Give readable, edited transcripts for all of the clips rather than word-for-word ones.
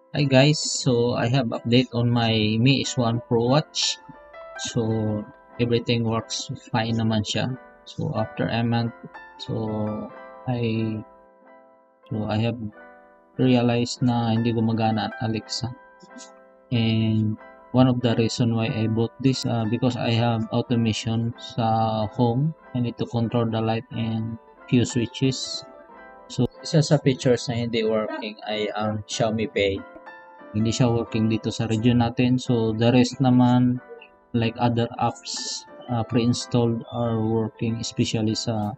Hi guys, so I have update on my Mi S1 Pro Watch. So everything works fine naman siya. So after a month, so I I have realized na hindi gumagana ang Alexa. And one of the reason why I bought this because I have automation sa home. I need to control the light and few switches. So isa sa features na hindi working ay ang Xiaomi Pay. Hindi siya working dito sa region natin. So the rest naman like other apps pre-installed are working, especially sa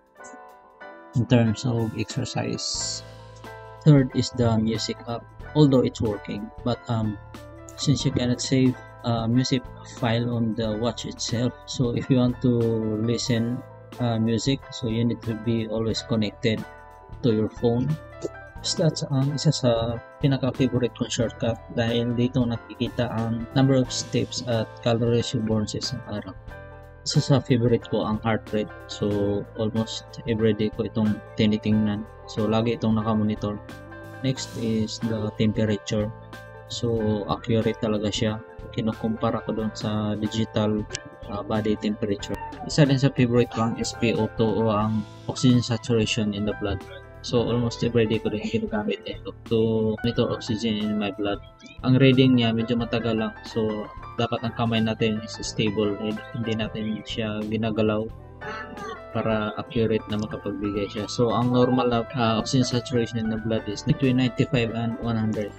in terms of exercise. Third is the music app, although it's working, but since you cannot save music file on the watch itself, so if you want to listen music, so you need to be always connected to your phone. So that's isa sa pinaka-favorite kong shortcut dahil dito nakikita ang number of steps at calories you burn sa isang araw. Isa sa favorite ko ang heart rate. So almost everyday ko itong tinitingnan. So lagi itong nakamonitor. Next is the temperature. So accurate talaga siya. Kinukumpara ko doon sa digital body temperature. Isa din sa favorite ko ang SpO2 o ang oxygen saturation in the blood. So almost everyday ko rin ginagamit ito to monitor oxygen in my blood. Ang reading niya medyo matagal lang. So dapat ang kamay natin is stable. Hindi natin siya ginagalaw para accurate na makapagbigay siya. So ang normal na oxygen saturation in the blood is between 95 and 100.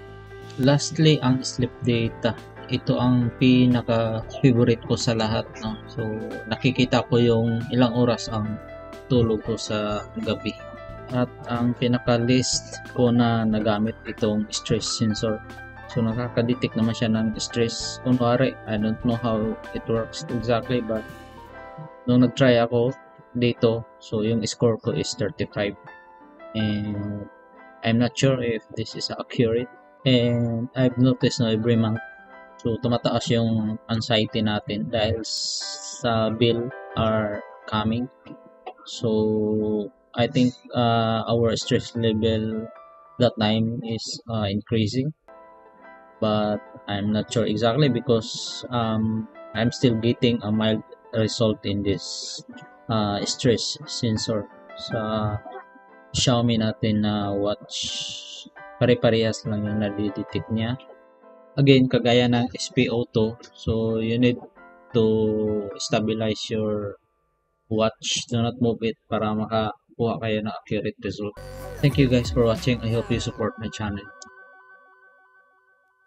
Lastly, ang sleep data. Ito ang pinaka-favorite ko sa lahat. No? So nakikita ko yung ilang oras ang tulog ko sa gabi. At ang pinaka-list ko na nagamit itong stress sensor. So nakaka-detect naman siya ng stress. Kunwari, I don't know how it works exactly, but nung nag-try ako dito, so yung score ko is 35. And I'm not sure if this is accurate. And I've noticed na every month, so tumataas yung anxiety natin dahil sa bill are coming. So I think our stress level that time is increasing, but I'm not sure exactly because I'm still getting a mild result in this stress sensor sa Xiaomi natin na watch. Pare-parehas lang yung nadidetect niya. Again, kagaya ng SpO2, so you need to stabilize your watch, do not move it para makakuha kayo ng accurate result. Thank you guys for watching. I hope you support my channel.